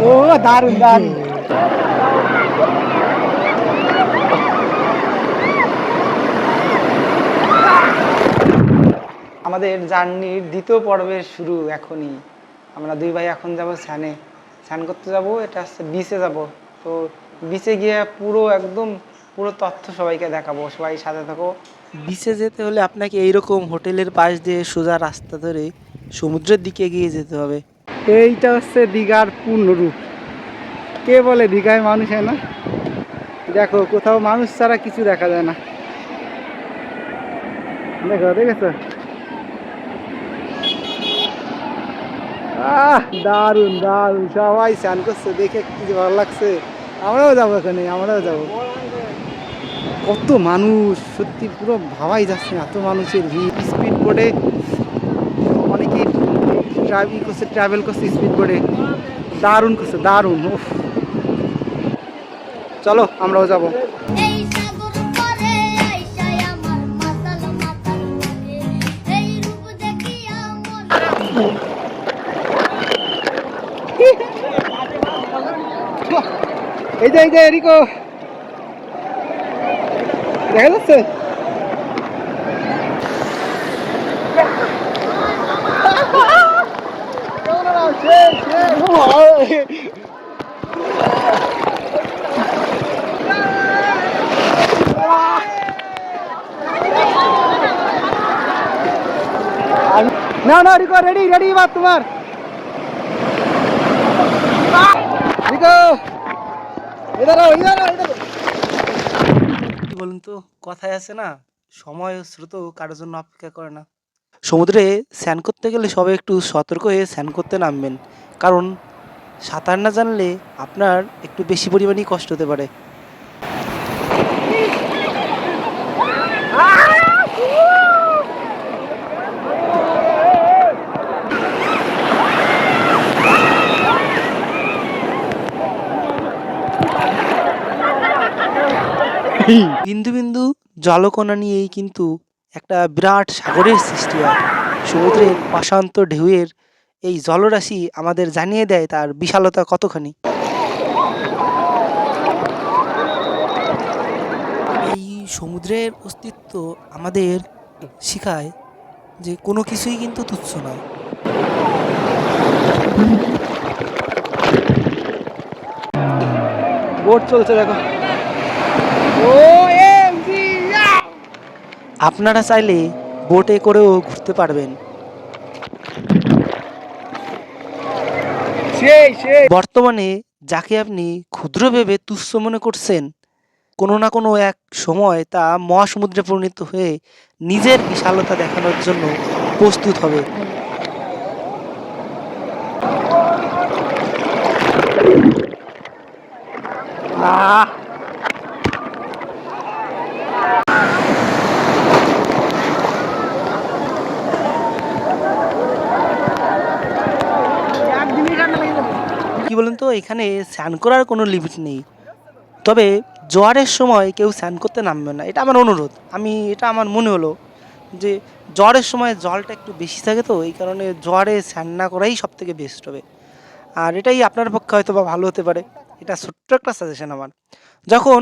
ও দারুণ দারুণ। আমাদের জার্নির দ্বিতীয় পর্বের শুরু এখনই। আমরা দুই ভাই এখন যাব স্নান করতে যাব। এটা হচ্ছে বিচে যাব। তো বিচে গিয়ে পুরো একদম পুরো তথ্য সবাইকে দেখাবো। সবাই সাথে থাকো। বিচে যেতে হলে আপনাকে এইরকম হোটেলের পাশ দিয়ে সোজা রাস্তা ধরে সমুদ্রের দিকে এগিয়ে যেতে হবে। এইটা হচ্ছে দীঘার পূর্ণ রূপ। কে বলে দীঘায় মানুষ হয় না? দেখো কোথাও মানুষ ছাড়া কিছু দেখা যায় না। দেখো, দেখেছো? দারুণ দারুণ, সবাই স্নান করছে দেখে কি ভালো লাগছে। আমরাও যাবো, এখানে আমরাও যাবো। কত মানুষ, সত্যি পুরো ভাবাই যাচ্ছে না, এত মানুষের ভিড়। স্পিড বোটে অনেকেই ট্রাভেল করছে স্পিড বোটে, দারুণ করছে, দারুণ। চলো আমরাও যাবো। এই যে রিকো, দেখা যাচ্ছে? না না রিকো, রেডি রেডি, বাদ তোমার। রিকো কি বলুন তো, কথায় আছে না, সময় ও স্রোত কারোর জন্য অপেক্ষা করে না। সমুদ্রে স্নান করতে গেলে সবাই একটু সতর্ক হয়ে স্নান করতে নামবেন, কারণ সাঁতার না জানলে আপনার একটু বেশি পরিমাণেই কষ্ট হতে পারে। বিন্দু বিন্দু জলকণা নিয়েই কিন্তু একটা বিরাট সাগরের সৃষ্টি হয়। সমুদ্রের অশান্ত ঢেউয়ের এই জলরাশি আমাদের জানিয়ে দেয় তার বিশালতা কতখানি। এই সমুদ্রের অস্তিত্ব আমাদের শেখায় যে কোনো কিছুই কিন্তু তুচ্ছ নয়। বোট চলছে দেখো। আপনারা চাইলে বোটে করেও ঘুরতে পারবেন। বর্তমানে যাকে আপনি ক্ষুদ্র ভেবে তুচ্ছ মনে করছেন, কোনো না কোনো এক সময় তা মহাসমুদ্রে পরিণত হয়ে নিজের বিশালতা দেখানোর জন্য প্রস্তুত হবে। কি বলেন তো, এখানে স্নান করার কোনো লিমিট নেই, তবে জোয়ারের সময় কেউ স্নান করতে নামবে না, এটা আমার অনুরোধ। এটা আমার মনে হলো যে জোয়ারের সময় জলটা একটু বেশি থাকে, তো এই কারণে জোয়ারে স্নান না করাই সব থেকে বেস্ট হবে। আর এটাই আপনার পক্ষে হয়তো বা ভালো হতে পারে। এটা ছোট্ট একটা সাজেশন আমার। যখন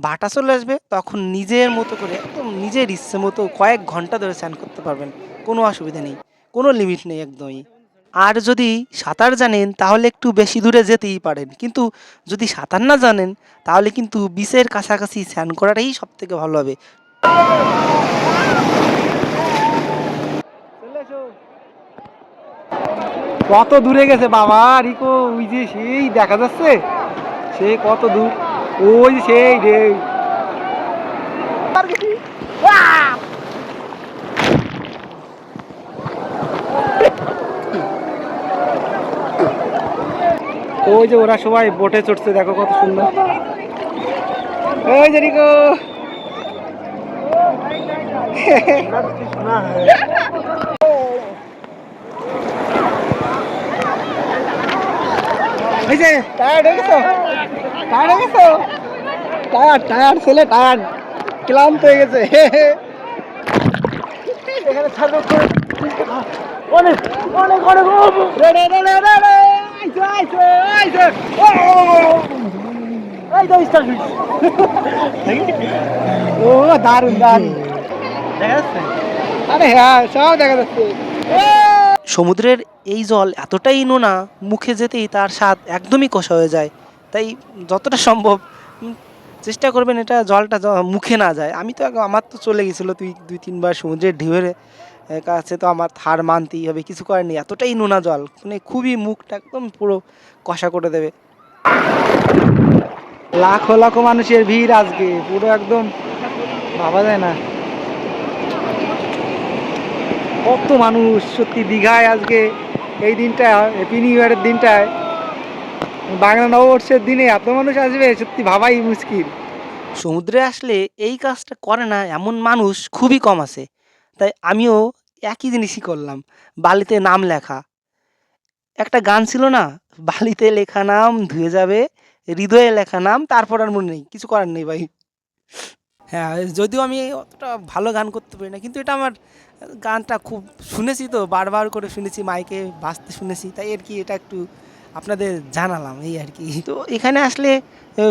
ভাটা চলে আসবে তখন নিজের মতো করে একদম নিজের ইচ্ছে মতো কয়েক ঘন্টা ধরে স্নান করতে পারবেন, কোনো অসুবিধা নেই, কোনো লিমিট নেই একদমই। আর যদি সাঁতার জানেন তাহলে একটু বেশি দূরে যেতেই পারেন, কিন্তু যদি সাঁতার না জানেন তাহলে কিন্তু বিচের কাছাকাছি স্নান করাটাই সব থেকে ভালো হবে। কত দূরে গেছে বাবা রিকো, ওই যে সেই দেখা যাচ্ছে, সে কত দূর, ওই সেই রে। ওই যে ওরা সবাই বোটে চড়ছে, দেখো কত সুন্দর। ওই যে রিকো, এই যে টায়ার্ড হয়ে গেছো, টায়ার্ড হয়ে গেছো, টায়ার্ড টায়ার্ড ছেলে টায়ার্ড, ক্লান্ত হয়ে গেছে। এখানে ছাড়বে অনেক অনেক অনেক ও দারুন দারুন দেখা যাচ্ছে। আরে হ্যাঁ সব দেখা যাচ্ছে। সমুদ্রের এই জল এতটাই নোনা, মুখে যেতেই তার স্বাদ একদমই কষা হয়ে যায়। তাই যতটা সম্ভব চেষ্টা করবেন এটা জলটা মুখে না যায়। আমি তো আমার তো চলে গেছিলো দুই তিনবার সমুদ্রের ঢেউয়ের কাছে, তো আমার হার মানতেই হবে, কিছু করার নেই। এতটাই নোনা জল, মানে খুবই মুখটা একদম পুরো কষা করে দেবে। লাখো লাখো মানুষের ভিড় আজকে, পুরো একদম ভাবা যায় না কত মানুষ। সত্যি দীঘায় আজকে এই দিনটা, হ্যাপি নিউ ইয়ারের দিনটায়, বাংলা নববর্ষের দিনে এত মানুষ আসবে সত্যি ভাবাই মুশকিল। সমুদ্রে আসলে এই কাজটা করে না এমন মানুষ খুবই কম আছে। তাই আমিও একই জিনিসই করলাম, বালিতে নাম লেখা। একটা গান ছিল না, বালিতে লেখা নাম ধুয়ে যাবে, হৃদয়ে লেখা নাম তারপর আর মনে নেই, কিছু করার নেই ভাই। হ্যাঁ, যদিও আমি অতটা ভালো গান করতে পারি না, কিন্তু এটা আমার গানটা খুব শুনেছি, তো বারবার করে শুনেছি, মাইকে বাজতে শুনেছি, তাই আর কি এটা একটু আপনাদের জানালাম এই আর কি। তো এখানে আসলে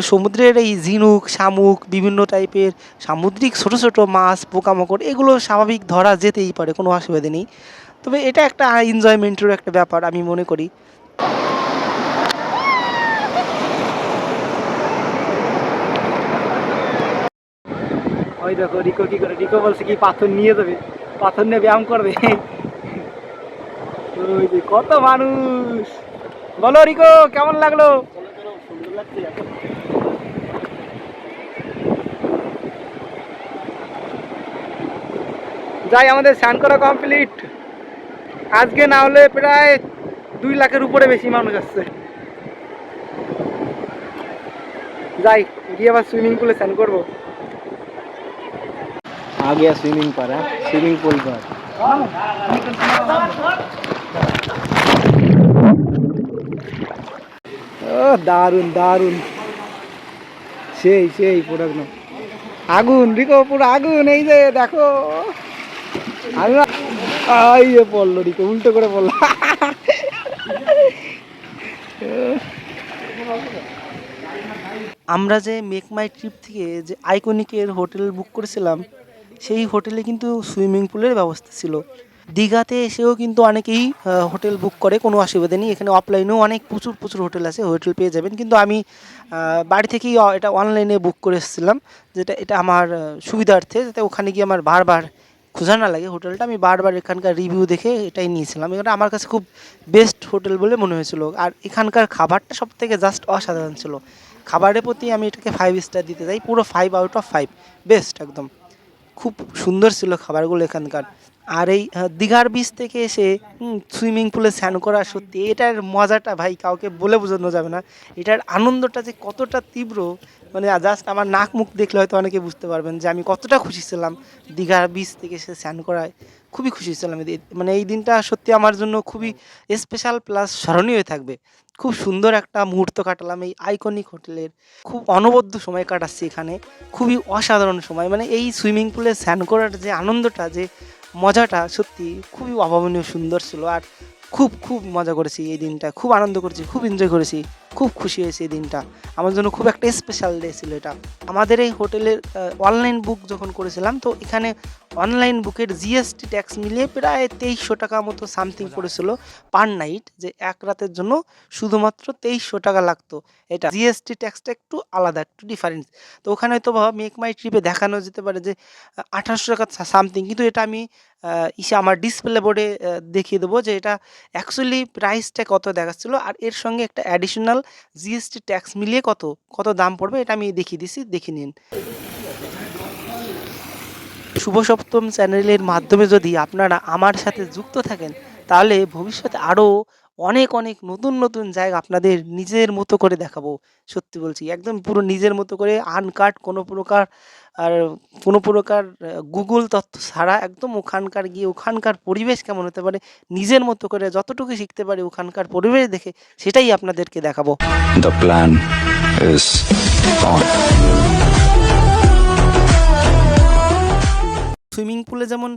সমুদ্রের এই ঝিনুক, শামুক, বিভিন্ন টাইপের সামুদ্রিক ছোট ছোট মাছ, পোকামাকড় এগুলো স্বাভাবিক ধরা যেতেই পারে, কোনো অসুবিধা নেই। তবে এটা একটা এনজয়মেন্টের একটা ব্যাপার আমি মনে করি। ওই দেখো রিকো কি করে, রিকো বলছে কি পাথর নিয়ে যাবে, পাথর নিয়ে ব্যায়াম করবে। ওই যে কত মানুষ। বলো রিকো কেমন লাগলো? যাই, আমাদের স্নান করা কমপ্লিট। আজকে না হলে প্রায় 2 লাখের উপরে বেশি মানুষ আসছে। যাই গিয়ে আবার সুইমিং পুলে স্নান করবো। आ गया स्विमिंग पर है, स्विमिंग पूल पर। ও দারুন দারুন, সেই সেই পুরো একদম আগুন। রিকো পুরো আগুন, এই যে দেখো আগুন। এই যে পড়লো রিকো, উল্টো করে পড়লো। আমরা যে মেক মাই ট্রিপ থেকে যে আইকনিকের হোটেল বুক করেছিলাম, সেই হোটেলে কিন্তু সুইমিং পুলের ব্যবস্থা ছিল। দীঘাতে এসেও কিন্তু অনেকেই হোটেল বুক করে, কোনো অসুবিধা নেই। এখানে অফলাইনেও অনেক প্রচুর প্রচুর হোটেল আছে, হোটেল পেয়ে যাবেন। কিন্তু আমি বাড়ি থেকেই এটা অনলাইনে বুক করে এসেছিলাম, যেটা এটা আমার সুবিধার্থে, যাতে ওখানে গিয়ে আমার বারবার খোঁজা না লাগে হোটেলটা। আমি বারবার এখানকার রিভিউ দেখে এটাই নিয়েছিলাম। এটা আমার কাছে খুব বেস্ট হোটেল বলে মনে হয়েছিল। আর এখানকার খাবারটা সব থেকে জাস্ট অসাধারণ ছিল। খাবারের প্রতি আমি এটাকে 5 স্টার দিতে চাই, পুরো 5 আউট অফ 5, বেস্ট একদম। খুব সুন্দর ছিল খাবারগুলো এখানকার। আর এই দীঘার বিচ থেকে এসে সুইমিং পুলে স্নান করা, সত্যি এটার মজাটা ভাই কাউকে বলে বোঝানো যাবে না। এটার আনন্দটা যে কতটা তীব্র, মানে জাস্ট আমার নাক মুখ দেখলে হয়তো অনেকে বুঝতে পারবেন যে আমি কতটা খুশি ছিলাম দীঘার বিচ থেকে এসে স্নান করায়। খুবই খুশি ছিলাম মানে এই দিনটা সত্যি আমার জন্য খুবই স্পেশাল প্লাস স্মরণীয় হয়ে থাকবে। খুব সুন্দর একটা মুহূর্ত কাটালাম এই আইকনিক হোটেলের। খুব অনবদ্য সময় কাটাচ্ছি এখানে, খুবই অসাধারণ সময়। মানে এই সুইমিং পুলে স্নান করার যে আনন্দটা, যে মজাটা, সত্যি খুবই অভাবনীয় সুন্দর ছিল। আর খুব খুব মজা করেছি এই দিনটা, খুব আনন্দ করেছি, খুব এনজয় করেছি, খুব খুশি হয়েছি। এই দিনটা আমার জন্য খুব একটা স্পেশাল ডে ছিল এটা। আমাদের এই হোটেলের অনলাইন বুক যখন করেছিলাম, তো এখানে অনলাইন বুকের জিএসটি ট্যাক্স মিলিয়ে প্রায় 2300 টাকা মতো সামথিং পড়েছিল পার নাইট, যে এক রাতের জন্য শুধুমাত্র 2300 টাকা লাগতো। এটা জিএসটি ট্যাক্সটা একটু আলাদা, একটু ডিফারেন্স। তো ওখানে হয়তো মেক মাই ট্রিপে দেখানো যেতে পারে যে 1800 টাকা সামথিং, কিন্তু এটা আমি আমার ডিসপ্লে বোর্ডে দেখিয়ে দেবো যে এটা অ্যাকচুয়ালি প্রাইসটা কত দেখাচ্ছিল, আর এর সঙ্গে একটা অ্যাডিশনাল জিএসটি ট্যাক্স মিলিয়ে কত কত দাম পড়বে এটা আমি দেখিয়ে দিছি, দেখে নিন। শুভ সপ্তম চ্যানেলের মাধ্যমে যদি আপনারা আমার সাথে যুক্ত থাকেন, তাহলে ভবিষ্যতে আরও অনেক অনেক নতুন নতুন জায়গা আপনাদের নিজের মতো করে দেখাবো। সত্যি বলছি, একদম পুরো নিজের মতো করে, আনকাট, কোনো প্রকার গুগল তথ্য ছাড়া, একদম ওখানকার গিয়ে ওখানকার পরিবেশ কেমন হতে পারে নিজের মতো করে যতটুকু শিখতে পারি ওখানকার পরিবেশ দেখে, সেটাই আপনাদেরকে দেখাবো। The plan is on. Swimming পুলে যেমন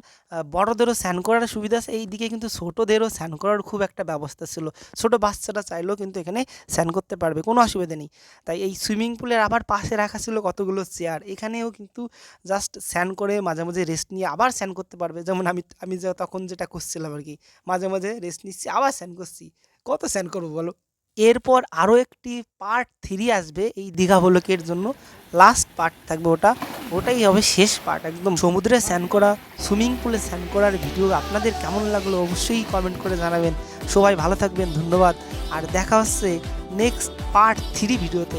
বড়দেরও স্নান করার সুবিধা আছে, এই দিকে কিন্তু ছোটোদেরও স্নান করার খুব একটা ব্যবস্থা ছিল। ছোটো বাচ্চারা চাইলেও কিন্তু এখানে স্নান করতে পারবে, কোনো অসুবিধা নেই। তাই এই সুইমিং পুলের আবার পাশে রাখা ছিল কতগুলো চেয়ার, এখানেও কিন্তু জাস্ট স্নান করে মাঝে মাঝে রেস্ট নিয়ে আবার স্নান করতে পারবে। যেমন আমি যে তখন যেটা করছিলাম আর কি, মাঝে মাঝে রেস্ট নিচ্ছি আবার স্নান করছি, কত স্নান করবো বলো। এরপর আরও একটি পার্ট 3 আসবে এই দীঘা ভ্লগের জন্য, লাস্ট পার্ট থাকবে ওটাই হবে শেষ পার্ট। একদম সমুদ্রে স্নান করা, সুইমিং পুলে স্নান করার ভিডিও আপনাদের কেমন লাগলো অবশ্যই কমেন্ট করে জানাবেন। সবাই ভালো থাকবেন, ধন্যবাদ। আর দেখা হচ্ছে নেক্সট পার্ট 3 ভিডিওতে।